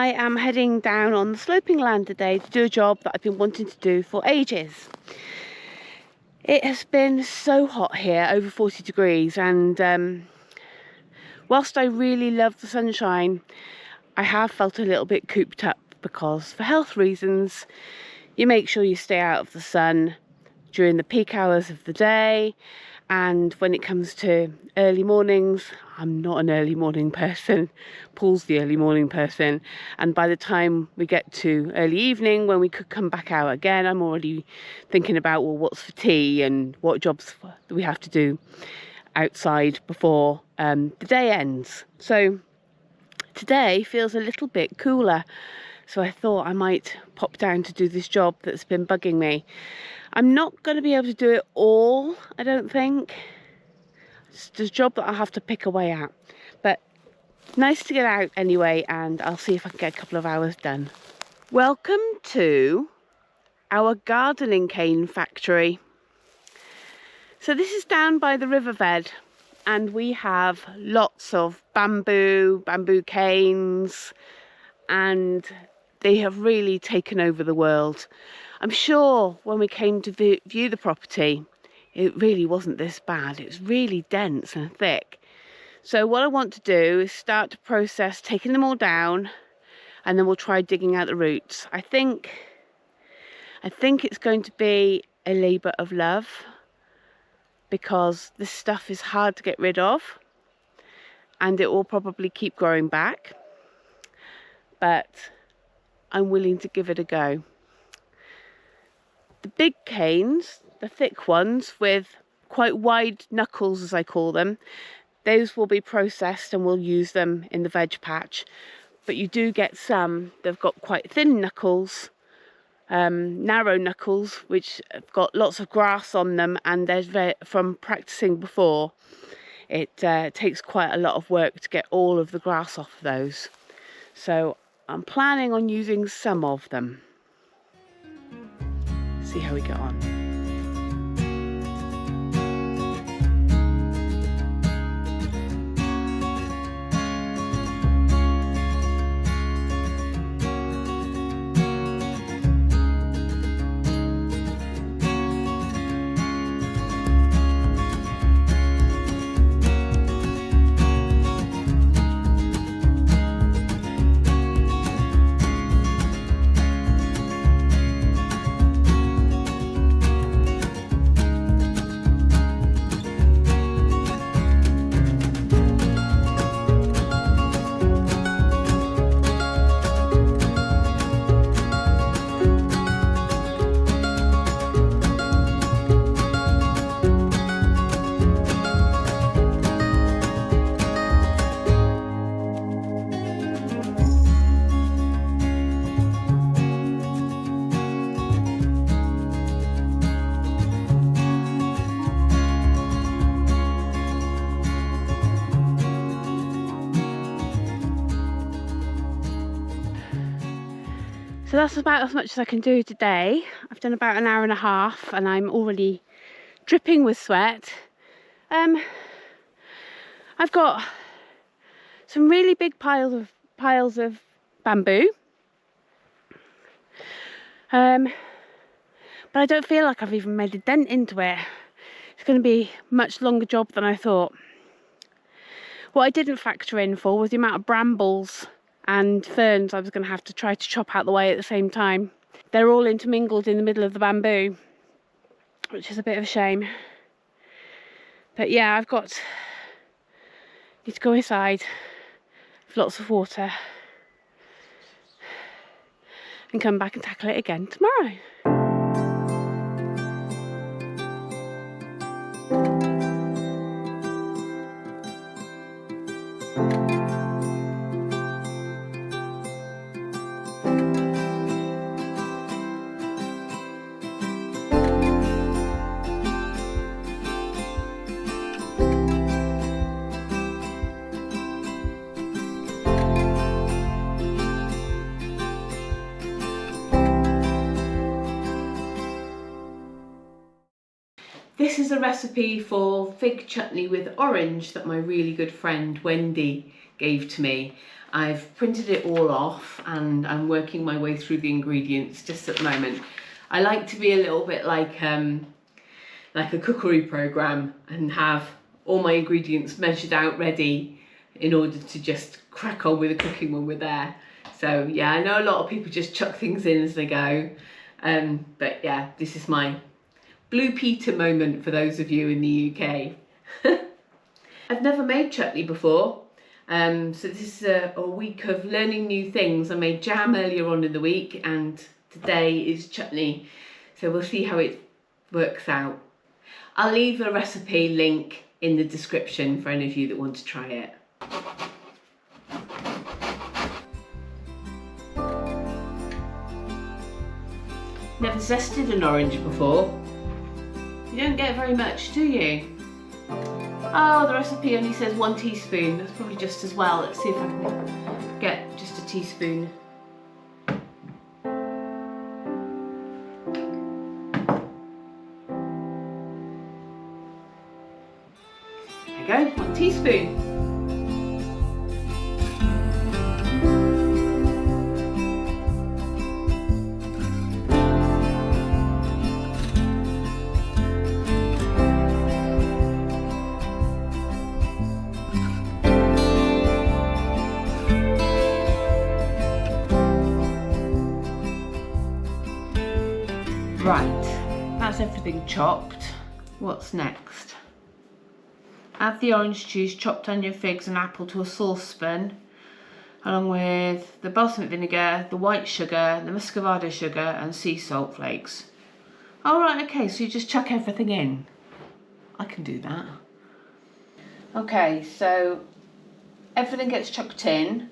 I am heading down on the sloping land today to do a job that I've been wanting to do for ages. It has been so hot here, over 40 degrees, and whilst I really love the sunshine, I have felt a little bit cooped up because for health reasons you make sure you stay out of the sun during the peak hours of the day. And when it comes to early mornings, I'm not an early morning person. Paul's the early morning person. And by the time we get to early evening, when we could come back out again, I'm already thinking about, well, what's for tea and what jobs do we have to do outside before the day ends. So today feels a little bit cooler. So I thought I might pop down to do this job that's been bugging me. I'm not going to be able to do it all, I don't think. It's a job that I'll have to pick away at. But nice to get out anyway, and I'll see if I can get a couple of hours done. Welcome to our gardening cane factory. So this is down by the riverbed, and we have lots of bamboo canes, and they have really taken over the world. I'm sure when we came to view the property, it really wasn't this bad. It was really dense and thick. So what I want to do is start to process taking them all down, and then we'll try digging out the roots. I think it's going to be a labour of love, because this stuff is hard to get rid of and it will probably keep growing back. But I'm willing to give it a go. The big canes, the thick ones with quite wide knuckles as I call them, those will be processed and we'll use them in the veg patch. But you do get some that have got quite thin knuckles, narrow knuckles, which have got lots of grass on them, and from practicing before, it takes quite a lot of work to get all of the grass off of those. So I'm planning on using some of them. See how we get on. So that's about as much as I can do today. I've done about an hour and a half and I'm already dripping with sweat. I've got some really big piles of bamboo. But I don't feel like I've even made a dent into it. It's going to be a much longer job than I thought. What I didn't factor in for was the amount of brambles and ferns I was going to have to try to chop out the way at the same time. They're all intermingled in the middle of the bamboo, which is a bit of a shame. But yeah, need to go inside with lots of water and come back and tackle it again tomorrow. This is a recipe for fig chutney with orange that my really good friend Wendy gave to me. I've printed it all off and I'm working my way through the ingredients just at the moment. I like to be a little bit like a cookery program and have all my ingredients measured out ready in order to just crack on with the cooking when we're there. So yeah, I know a lot of people just chuck things in as they go. But yeah, this is my Blue Peter moment for those of you in the UK. I've never made chutney before. So this is a week of learning new things. I made jam earlier on in the week and today is chutney. So we'll see how it works out. I'll leave a recipe link in the description for any of you that want to try it. Never zested an orange before. You don't get very much, do you? Oh, the recipe only says 1 teaspoon. That's probably just as well. Let's see if I can get just a teaspoon. There you go, 1 teaspoon. Right, that's everything chopped. What's next? Add the orange juice, chopped onion, figs and apple to a saucepan, along with the balsamic vinegar, the white sugar, the muscovado sugar and sea salt flakes. Oh right, okay, so you just chuck everything in. I can do that. Okay, so everything gets chucked in,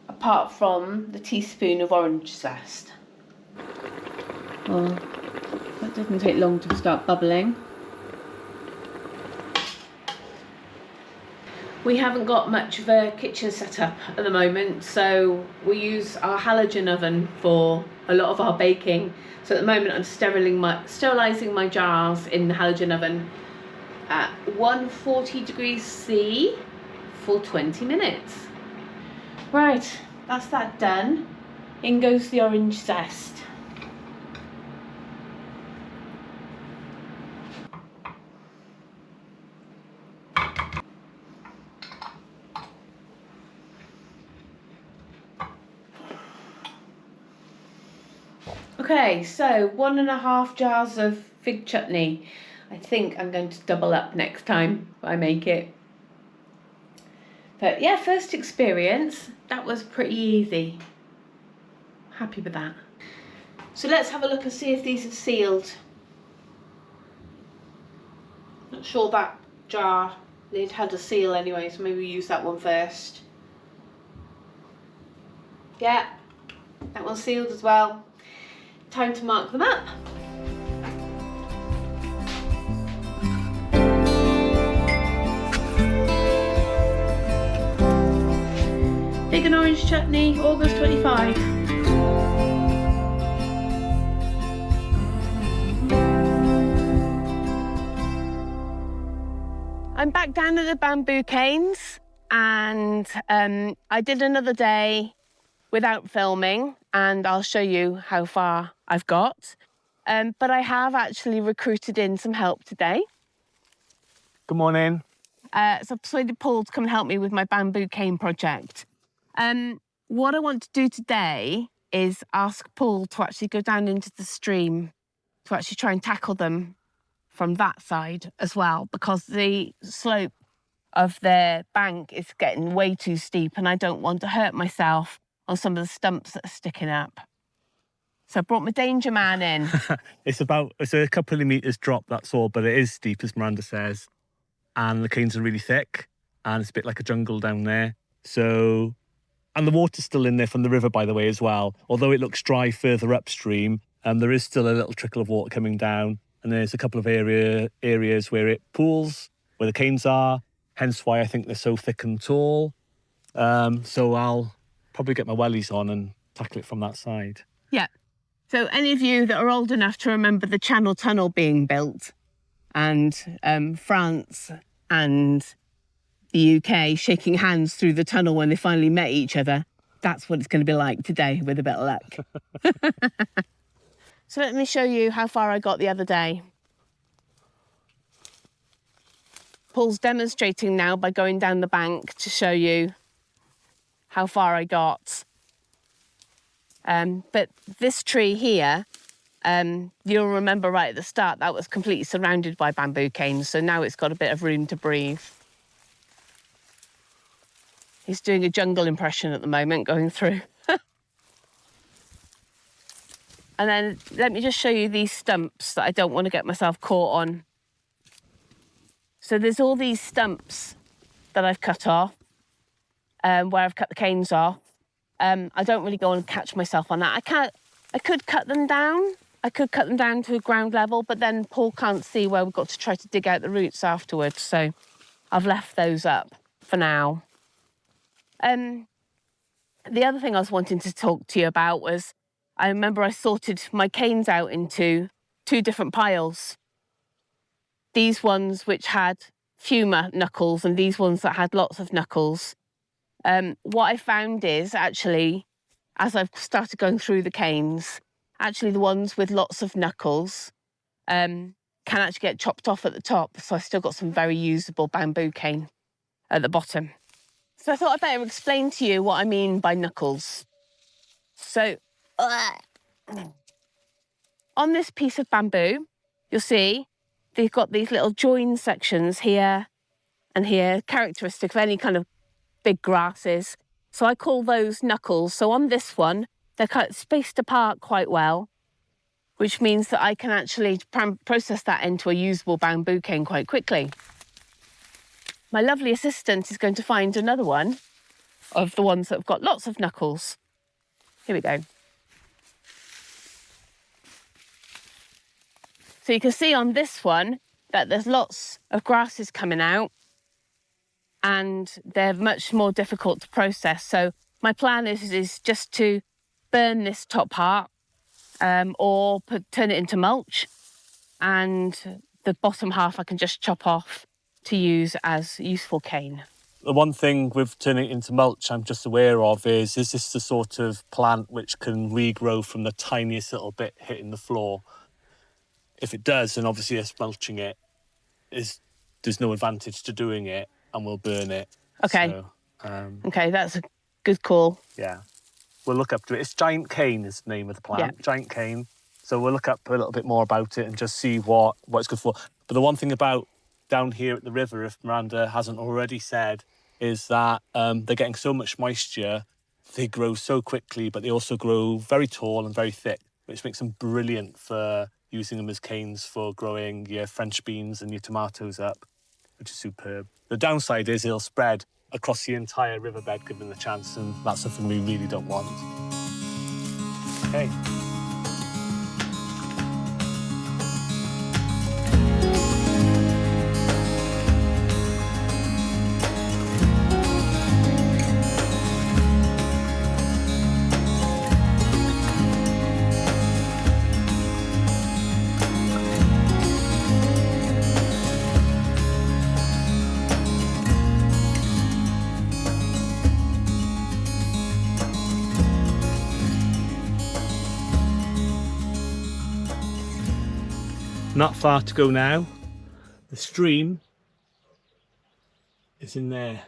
apart from the teaspoon of orange zest. Well, that doesn't take long to start bubbling. We haven't got much of a kitchen set up at the moment, so we use our halogen oven for a lot of our baking. So at the moment I'm sterilising my jars in the halogen oven at 140 degrees C for 20 minutes. Right, that's that done. In goes the orange zest. Okay, so 1.5 jars of fig chutney. I think I'm going to double up next time I make it. But yeah, first experience, that was pretty easy. Happy with that. So let's have a look and see if these are sealed. Not sure that jar lid had a seal anyway, so maybe we use that one first. Yeah, that one's sealed as well. Time to mark them up. Fig and orange chutney, August 25. I'm back down at the bamboo canes and I did another day without filming and I'll show you how far I've got. But I have actually recruited in some help today. Good morning. So I've persuaded Paul to come and help me with my bamboo cane project. What I want to do today is ask Paul to actually go down into the stream to actually try and tackle them from that side as well, because the slope of the bank is getting way too steep and I don't want to hurt myself on some of the stumps that are sticking up. So I brought my danger man in. It's a couple of metres drop, that's all, but it is steep, as Miranda says. And the canes are really thick, and it's a bit like a jungle down there. So, and the water's still in there from the river, by the way, as well. Although it looks dry further upstream, there is still a little trickle of water coming down. And there's a couple of areas where it pools, where the canes are, hence why I think they're so thick and tall. So I'll probably get my wellies on and tackle it from that side. Yeah. So any of you that are old enough to remember the Channel Tunnel being built and France and the UK, shaking hands through the tunnel when they finally met each other. That's what it's going to be like today with a bit of luck. So let me show you how far I got the other day. Paul's demonstrating now by going down the bank to show you how far I got. But this tree here, you'll remember right at the start, that was completely surrounded by bamboo canes, so now it's got a bit of room to breathe. He's doing a jungle impression at the moment, going through. And then let me just show you these stumps that I don't want to get myself caught on. So there's all these stumps that I've cut off, where I've cut the canes off. I don't really go and catch myself on that. I could cut them down. I could cut them down to ground level, but then Paul can't see where we've got to try to dig out the roots afterwards. So I've left those up for now. The other thing I was wanting to talk to you about was, I remember I sorted my canes out into 2 different piles. These ones which had fewer knuckles and these ones that had lots of knuckles. What I found is actually, as I've started going through the canes, actually the ones with lots of knuckles can actually get chopped off at the top. So I've still got some very usable bamboo cane at the bottom. So I thought I'd better explain to you what I mean by knuckles. So on this piece of bamboo, you'll see they've got these little joined sections here and here, characteristic of any kind of big grasses. So I call those knuckles. So on this one, they're kind of spaced apart quite well, which means that I can actually process that into a usable bamboo cane quite quickly. My lovely assistant is going to find another one of the ones that have got lots of knuckles. Here we go. So you can see on this one that there's lots of grasses coming out and they're much more difficult to process. So my plan is just to burn this top part or turn it into mulch, and the bottom half I can just chop off to use as useful cane. The one thing with turning it into mulch I'm just aware of is this the sort of plant which can regrow from the tiniest little bit hitting the floor? If it does, then obviously us mulching it there's no advantage to doing it, and we'll burn it. Okay. So, okay, that's a good call. Yeah. We'll look up to it. It's giant cane is the name of the plant. Yeah. Giant cane. So we'll look up a little bit more about it and just see what it's good for. But the one thing about down here at the river, if Miranda hasn't already said, is that they're getting so much moisture, they grow so quickly, but they also grow very tall and very thick, which makes them brilliant for using them as canes for growing your French beans and your tomatoes up, which is superb. The downside is it'll spread across the entire riverbed given the chance, and that's something we really don't want. Okay. Not far to go now. The stream is in there.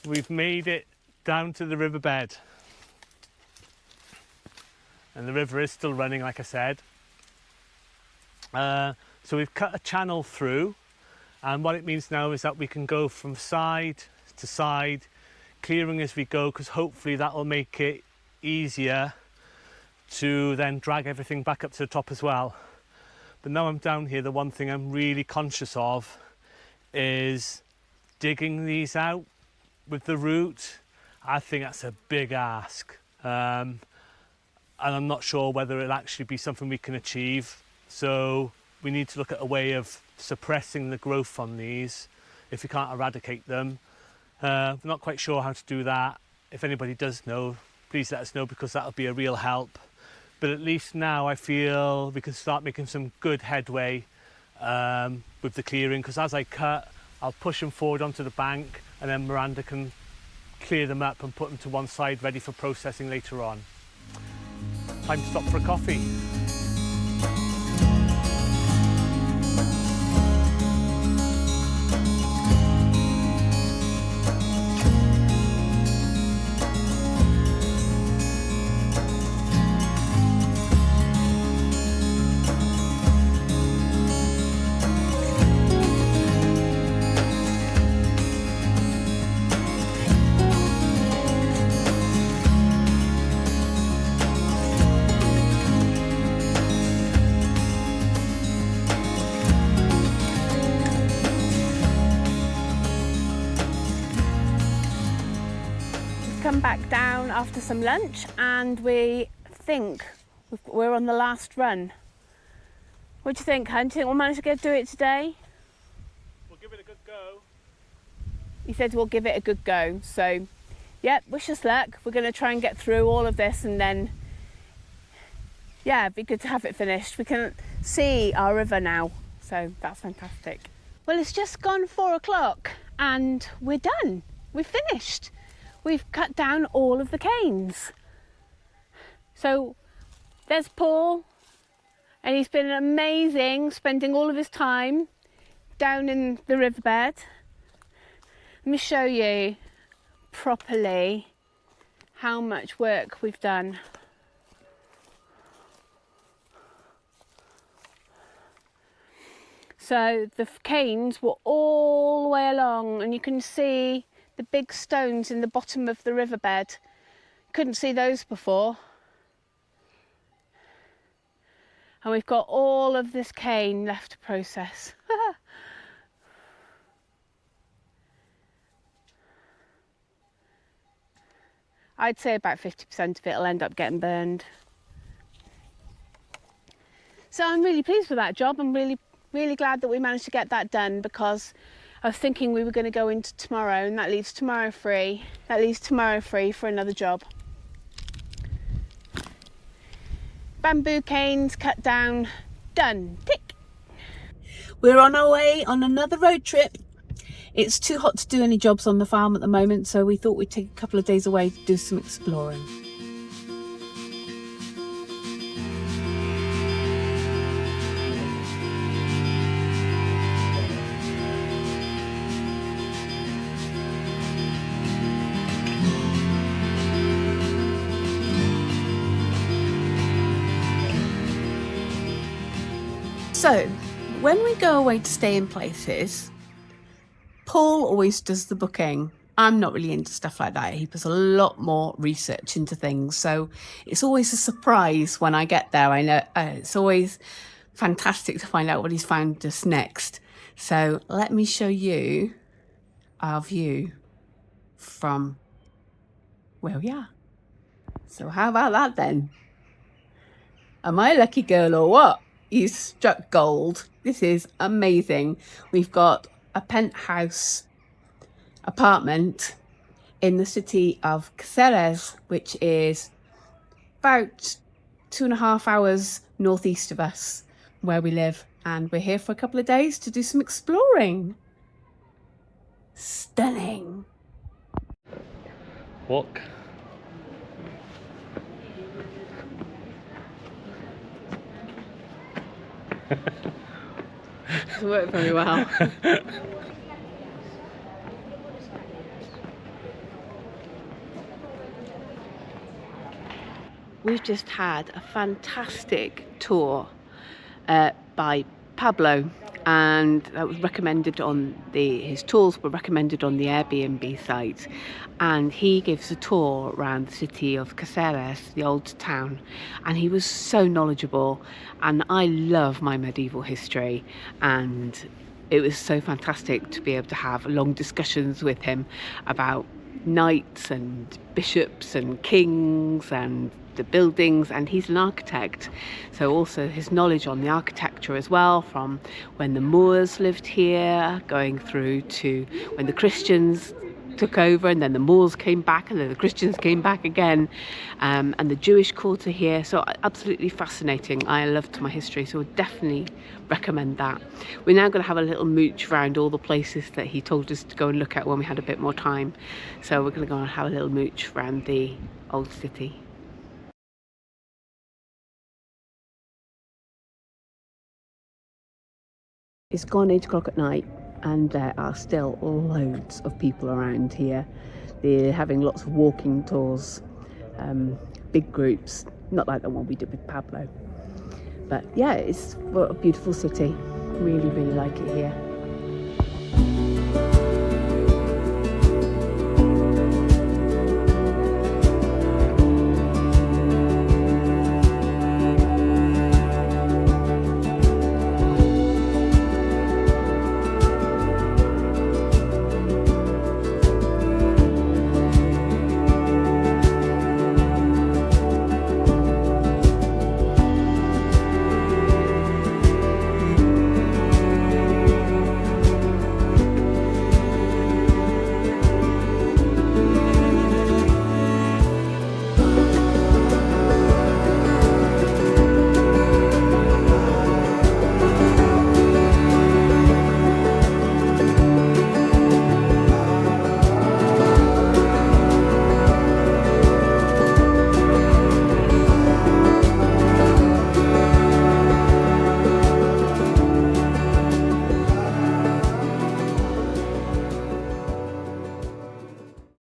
We've made it down to the riverbed. And the river is still running, like I said. So we've cut a channel through. And what it means now is that we can go from side to side, clearing as we go, because hopefully that will make it easier to then drag everything back up to the top as well. But now I'm down here, the one thing I'm really conscious of is digging these out with the root. I think that's a big ask. And I'm not sure whether it'll actually be something we can achieve. So we need to look at a way of suppressing the growth on these if we can't eradicate them. We're not quite sure how to do that. If anybody does know, please let us know, because that'll be a real help. But at least now I feel we can start making some good headway with the clearing, because as I cut, I'll push them forward onto the bank, and then Miranda can clear them up and put them to one side ready for processing later on. Time to stop for a coffee. Come back down after some lunch, and we think we're on the last run. What do you think, Hun? Do you think we'll manage to do it today? We'll give it a good go. He said we'll give it a good go. So, yep, wish us luck. We're going to try and get through all of this, and then, yeah, it'd be good to have it finished. We can see our river now, so that's fantastic. Well, it's just gone 4 o'clock, and we're done. We've finished. We've cut down all of the canes. So there's Paul, and he's been amazing, spending all of his time down in the riverbed. Let me show you properly how much work we've done. So the canes were all the way along, and you can see the big stones in the bottom of the riverbed. Couldn't see those before. And we've got all of this cane left to process. I'd say about 50% of it will end up getting burned. So I'm really pleased with that job. I'm really glad that we managed to get that done, because I was thinking we were going to go into tomorrow, and that leaves tomorrow free. That leaves tomorrow free for another job. Bamboo canes cut down, done, tick. We're on our way on another road trip. It's too hot to do any jobs on the farm at the moment, so we thought we'd take a couple of days away to do some exploring. So, when we go away to stay in places, Paul always does the booking. I'm not really into stuff like that. He puts a lot more research into things. So it's always a surprise when I get there. I know it's always fantastic to find out what he's found us next. So let me show you our view from where we are. So how about that then? Am I a lucky girl or what? He's struck gold. This is amazing. We've got a penthouse apartment in the city of Caceres, which is about 2.5 hours northeast of us, where we live, and we're here for a couple of days to do some exploring. Stunning. Walk. Doesn't work very well. We've just had a fantastic tour by Pablo, and that was recommended on his tours were recommended on the Airbnb site, and he gives a tour around the city of Caceres, the old town, and he was so knowledgeable, and I love my medieval history, and it was so fantastic to be able to have long discussions with him about knights and bishops and kings and the buildings, and he's an architect, so also his knowledge on the architecture as well, from when the Moors lived here going through to when the Christians took over, and then the Moors came back, and then the Christians came back again, and the Jewish quarter here. So absolutely fascinating. I loved my history, so I would definitely recommend that. We're now going to have a little mooch around all the places that he told us to go and look at when we had a bit more time. So we're going to go and have a little mooch around the old city. It's gone 8 o'clock at night, and there are still loads of people around here. They're having lots of walking tours, big groups, not like the one we did with Pablo. But yeah, it's a beautiful city. Really, really like it here.